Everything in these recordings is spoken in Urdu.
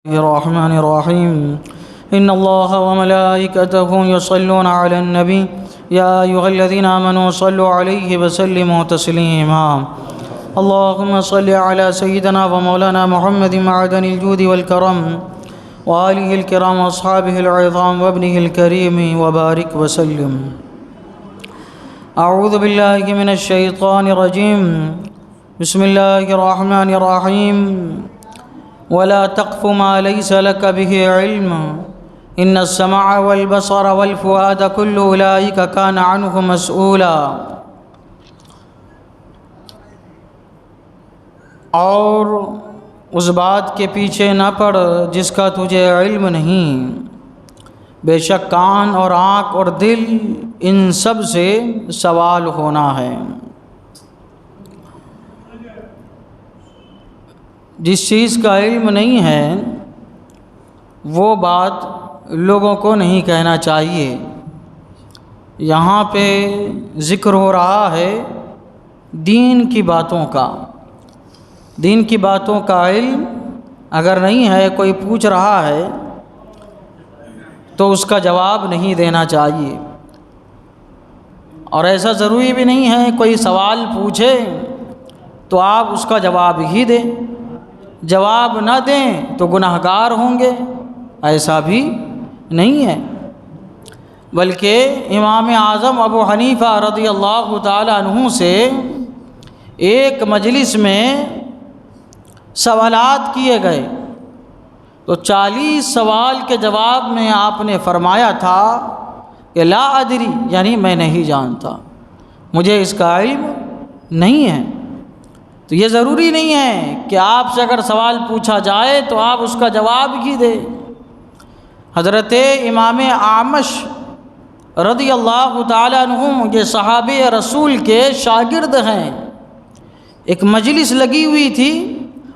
الرحمن الرحيم إن الله وملائكته يصلون على النبي يا أيها الذين آمنوا صلوا عليه وسلموا تسليما اللهم صل على سيدنا ومولانا محمد معدن الجود والكرم وآله الكرام وأصحابه العظام وابنه الكريم وبارك وسلم. أعوذ بالله من الشيطان الرجيم. بسم الله الرحمن الرحيم. ولا تقف ما ليس لك به علم إن السمع والبصر والفؤاد كل أولئك كان عنه مسؤولا. اور اس بات کے پیچھے نہ پڑ جس کا تجھے علم نہیں، بے شک کان اور آنکھ اور دل ان سب سے سوال ہونا ہے. جس چیز کا علم نہیں ہے وہ بات لوگوں کو نہیں کہنا چاہیے. یہاں پہ ذکر ہو رہا ہے دین کی باتوں کا. دین کی باتوں کا علم اگر نہیں ہے، کوئی پوچھ رہا ہے تو اس کا جواب نہیں دینا چاہیے. اور ایسا ضروری بھی نہیں ہے کوئی سوال پوچھے تو آپ اس کا جواب ہی دیں. جواب نہ دیں تو گناہگار ہوں گے، ایسا بھی نہیں ہے. بلکہ امام اعظم ابو حنیفہ رضی اللہ تعالی عنہ سے ایک مجلس میں سوالات کیے گئے تو 40 سوال کے جواب میں آپ نے فرمایا تھا کہ لا ادری، یعنی میں نہیں جانتا، مجھے اس کا علم نہیں ہے. تو یہ ضروری نہیں ہے کہ آپ سے اگر سوال پوچھا جائے تو آپ اس کا جواب ہی دیں. حضرت امام اعمش رضی اللہ تعالی عنہ یہ صحابی رسول کے شاگرد ہیں. ایک مجلس لگی ہوئی تھی،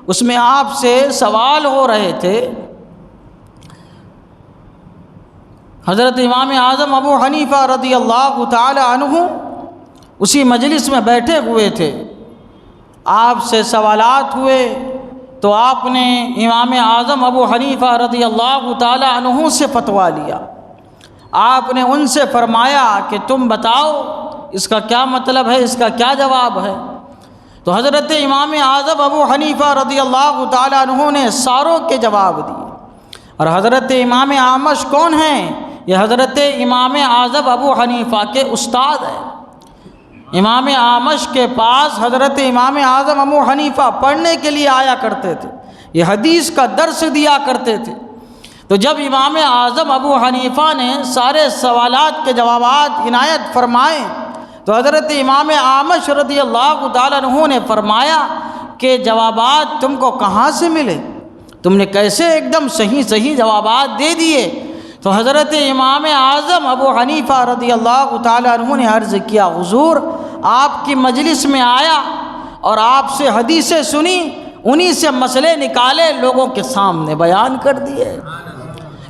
اس میں آپ سے سوال ہو رہے تھے. حضرت امام اعظم ابو حنیفہ رضی اللہ تعالی عنہ اسی مجلس میں بیٹھے ہوئے تھے. آپ سے سوالات ہوئے تو آپ نے امام اعظم ابو حنیفہ رضی اللہ تعالی عنہ سے فتویٰ لیا. آپ نے ان سے فرمایا کہ تم بتاؤ اس کا کیا مطلب ہے، اس کا کیا جواب ہے. تو حضرت امام اعظم ابو حنیفہ رضی اللہ تعالی عنہ نے ساروں کے جواب دیے. اور حضرت امام اعمش کون ہیں؟ یہ حضرت امام اعظم ابو حنیفہ کے استاد ہیں. امام اعمش کے پاس حضرت امام اعظم ابو حنیفہ پڑھنے کے لیے آیا کرتے تھے، یہ حدیث کا درس دیا کرتے تھے. تو جب امام اعظم ابو حنیفہ نے سارے سوالات کے جوابات عنایت فرمائے تو حضرت امام اعمش رضی اللہ تعالیٰ عنہ نے فرمایا کہ جوابات تم کو کہاں سے ملے؟ تم نے کیسے ایک دم صحیح جوابات دے دیے؟ تو حضرت امام اعظم ابو حنیفہ رضی اللہ تعالیٰ عنہ نے عرض کیا حضور آپ کی مجلس میں آیا اور آپ سے حدیثیں سنی، انہی سے مسئلے نکالے لوگوں کے سامنے بیان کر دیے.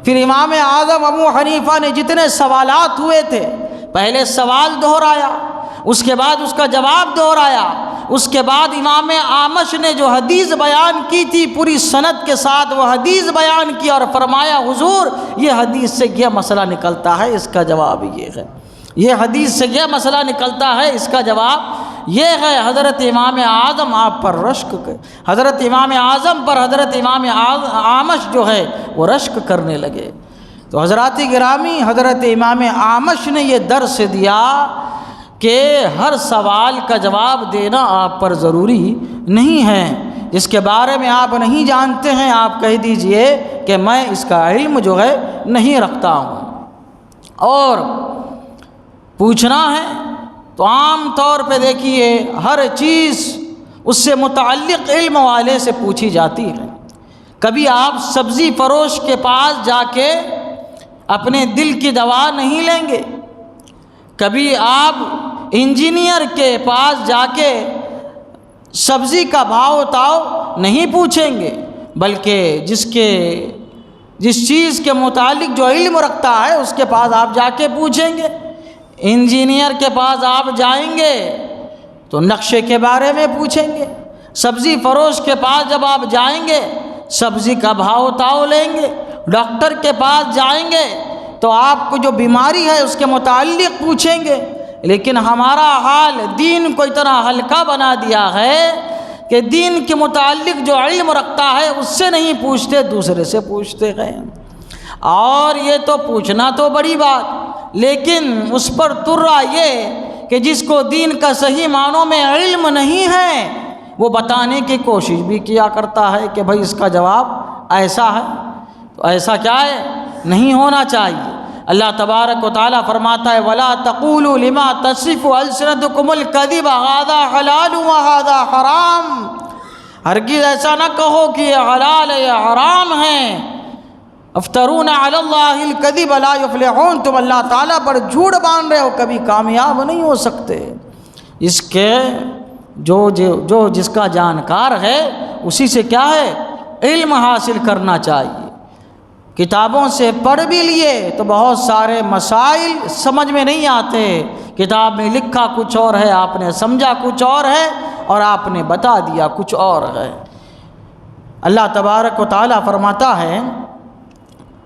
پھر امام اعظم ابو حنیفہ نے جتنے سوالات ہوئے تھے پہلے سوال دہرایا، اس کے بعد اس کا جواب دہرایا، اس کے بعد امام اعمش نے جو حدیث بیان کی تھی پوری سند کے ساتھ وہ حدیث بیان کی اور فرمایا حضور یہ حدیث سے یہ مسئلہ نکلتا ہے، اس کا جواب یہ ہے. یہ حدیث سے یہ مسئلہ نکلتا ہے، اس کا جواب یہ ہے. حضرت امام اعظم آپ پر رشک حضرت امام اعظم پر حضرت امام اعمش جو ہے وہ رشک کرنے لگے. تو حضرات گرامی حضرت امام اعمش نے یہ درس دیا کہ ہر سوال کا جواب دینا آپ پر ضروری نہیں ہے. جس کے بارے میں آپ نہیں جانتے ہیں آپ کہہ دیجئے کہ میں اس کا علم جو ہے نہیں رکھتا ہوں. اور پوچھنا ہے تو عام طور پہ دیکھیے ہر چیز اس سے متعلق علم والے سے پوچھی جاتی ہے. کبھی آپ سبزی فروش کے پاس جا کے اپنے دل کی دوا نہیں لیں گے، کبھی آپ انجینئر کے پاس جا کے سبزی کا بھاؤ تاؤ نہیں پوچھیں گے، بلکہ جس چیز کے متعلق جو علم رکھتا ہے اس کے پاس آپ جا کے پوچھیں گے. انجینئر کے پاس آپ جائیں گے تو نقشے کے بارے میں پوچھیں گے، سبزی فروش کے پاس جب آپ جائیں گے سبزی کا بھاؤ تاؤ لیں گے، ڈاکٹر کے پاس جائیں گے تو آپ کو جو بیماری ہے اس کے متعلق پوچھیں گے، لیکن ہمارا حال دین کو اتنا ہلکا بنا دیا ہے کہ دین کے متعلق جو علم رکھتا ہے اس سے نہیں پوچھتے، دوسرے سے پوچھتے ہیں۔ اور یہ تو پوچھنا تو بڑی بات، لیکن اس پر ترا یہ کہ جس کو دین کا صحیح معنوں میں علم نہیں ہے وہ بتانے کی کوشش بھی کیا کرتا ہے کہ بھائی اس کا جواب ایسا ہے، تو ایسا کیا ہے، نہیں ہونا چاہیے۔ اللہ تبارک و تعالیٰ فرماتا ہے وَلَا تَقُولُوا لِمَا تَصِفُ أَلْسِنَتُكُمُ الْكَذِبَ هَذَا حَلَالٌ وَهَذَا حَرَامٌ، ہرگز ایسا نہ کہو کہ یہ حلال ہے یہ حرام ہے۔ افترون علی اللہ الکذب لا یفلحون، تم اللہ تعالیٰ پر جھوٹ باندھ رہے ہو، کبھی کامیاب نہیں ہو سکتے۔ اس کے جو جس کا جانکار ہے اسی سے کیا ہے، علم حاصل کرنا چاہیے۔ کتابوں سے پڑھ بھی لیے تو بہت سارے مسائل سمجھ میں نہیں آتے، کتاب میں لکھا کچھ اور ہے، آپ نے سمجھا کچھ اور ہے اور آپ نے بتا دیا کچھ اور ہے۔ اللہ تبارک و تعالیٰ فرماتا ہے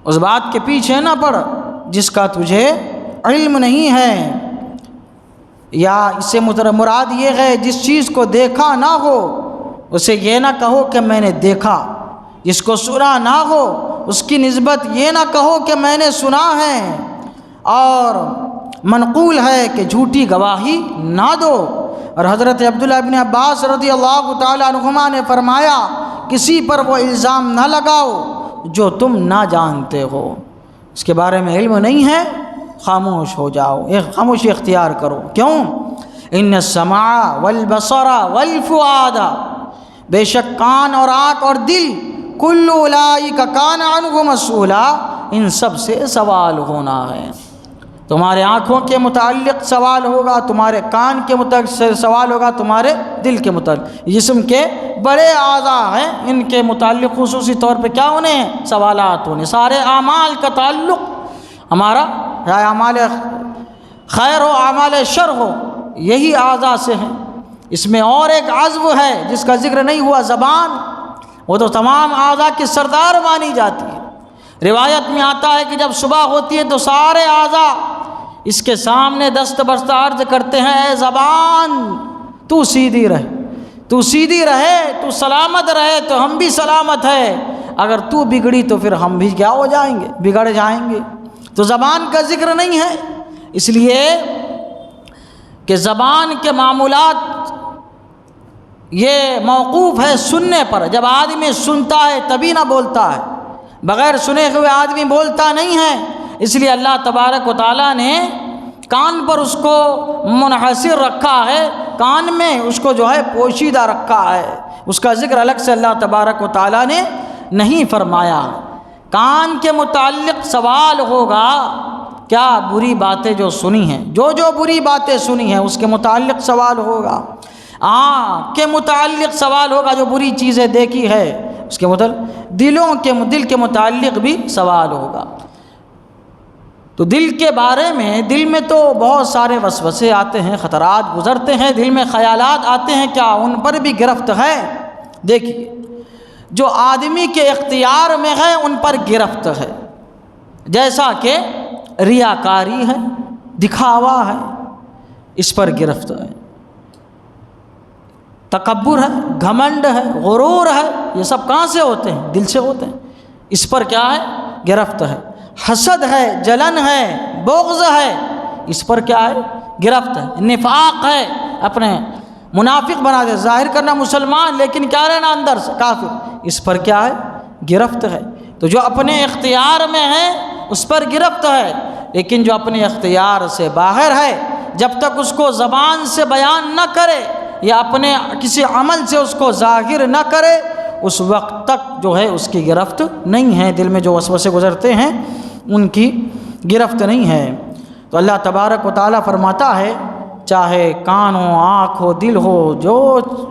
اس بات کے پیچھے نہ پڑ جس کا تجھے علم نہیں ہے، یا اس سے مراد یہ ہے جس چیز کو دیکھا نہ ہو اسے یہ نہ کہو کہ میں نے دیکھا، جس کو سنا نہ ہو اس کی نسبت یہ نہ کہو کہ میں نے سنا ہے، اور منقول ہے کہ جھوٹی گواہی نہ دو۔ اور حضرت عبداللہ ابن عباس رضی اللہ تعالیٰ عنہما نے فرمایا کسی پر وہ الزام نہ لگاؤ جو تم نہ جانتے ہو، اس کے بارے میں علم نہیں ہے، خاموش ہو جاؤ، ایک خاموشی اختیار کرو۔ کیوں؟ ان السمع والبصر والفؤاد، بے شک کان اور آنکھ اور دل، کل اولئک کان عنہ مسئولا، ان سب سے سوال ہونا ہے۔ تمہارے آنکھوں کے متعلق سوال ہوگا، تمہارے کان کے متعلق سوال ہوگا، تمہارے دل کے متعلق، جسم کے بڑے اعضاء ہیں ان کے متعلق خصوصی طور پہ کیا ہونے ہیں، سوالات ہونے۔ سارے اعمال کا تعلق ہمارا چاہے اعمال خیر ہو اعمال شر ہو یہی اعضاء سے ہیں۔ اس میں اور ایک عضو ہے جس کا ذکر نہیں ہوا، زبان، وہ تو تمام اعضاء کی سردار مانی جاتی ہے۔ روایت میں آتا ہے کہ جب صبح ہوتی ہے تو سارے اعضاء اس کے سامنے دست برست عرض کرتے ہیں اے زبان تو سیدھی رہے، تو سیدھی رہے، تو سلامت رہے تو ہم بھی سلامت ہے، اگر تو بگڑی تو پھر ہم بھی کیا ہو جائیں گے، بگڑ جائیں گے۔ تو زبان کا ذکر نہیں ہے، اس لیے کہ زبان کے معمولات یہ موقوف ہے سننے پر، جب آدمی سنتا ہے تبھی نہ بولتا ہے، بغیر سنے ہوئے آدمی بولتا نہیں ہے۔ اس لیے اللہ تبارک و تعالیٰ نے کان پر اس کو منحصر رکھا ہے، کان میں اس کو جو ہے پوشیدہ رکھا ہے، اس کا ذکر الگ سے اللہ تبارک و تعالیٰ نے نہیں فرمایا۔ کان کے متعلق سوال ہوگا، کیا بری باتیں جو سنی ہیں، جو بری باتیں سنی ہیں اس کے متعلق سوال ہوگا۔ آنکھ کے متعلق سوال ہوگا، جو بری چیزیں دیکھی ہے اس کے متعلق۔ دل کے متعلق بھی سوال ہوگا۔ تو دل کے بارے میں، دل میں تو بہت سارے وسوسے آتے ہیں، خطرات گزرتے ہیں، دل میں خیالات آتے ہیں، کیا ان پر بھی گرفت ہے؟ دیکھیے جو آدمی کے اختیار میں ہے ان پر گرفت ہے، جیسا کہ ریاکاری ہے، دکھاوا ہے، اس پر گرفت ہے، تکبر ہے، گھمنڈ ہے، غرور ہے، یہ سب کہاں سے ہوتے ہیں؟ دل سے ہوتے ہیں، اس پر کیا ہے؟ گرفت ہے۔ حسد ہے، جلن ہے، بغض ہے، اس پر کیا ہے؟ گرفت ہے۔ نفاق ہے، اپنے منافق بنا دے، ظاہر کرنا مسلمان لیکن کیا رہنا اندر سے کافر، اس پر کیا ہے؟ گرفت ہے۔ تو جو اپنے اختیار میں ہے اس پر گرفت ہے، لیکن جو اپنے اختیار سے باہر ہے جب تک اس کو زبان سے بیان نہ کرے یا اپنے کسی عمل سے اس کو ظاہر نہ کرے اس وقت تک جو ہے اس کی گرفت نہیں ہے، دل میں جو وسوسے گزرتے ہیں ان کی گرفت نہیں ہے۔ تو اللہ تبارک و تعالیٰ فرماتا ہے چاہے کان ہو، آنکھ ہو، دل ہو،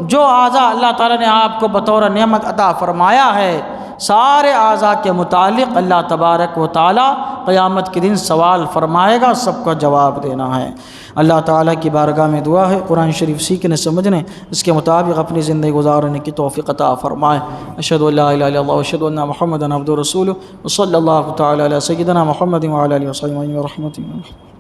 جو اعضاء اللہ تعالیٰ نے آپ کو بطور نعمت عطا فرمایا ہے، سارے اعضاء کے متعلق اللہ تبارک و تعالیٰ قیامت کے دن سوال فرمائے گا، سب کا جواب دینا ہے۔ اللہ تعالیٰ کی بارگاہ میں دعا ہے قرآن شریف سیکھنے سمجھنے اس کے مطابق اپنی زندگی گزارنے کی توفیق عطا فرمائے۔ اشہد ان لا الہ الا اللہ واشہد ان محمدا عبدہ ورسولہ وصلی اللہ تعالی علی سیدنا محمد وعلی آلہ وصحبہ ورحمۃ اللہ۔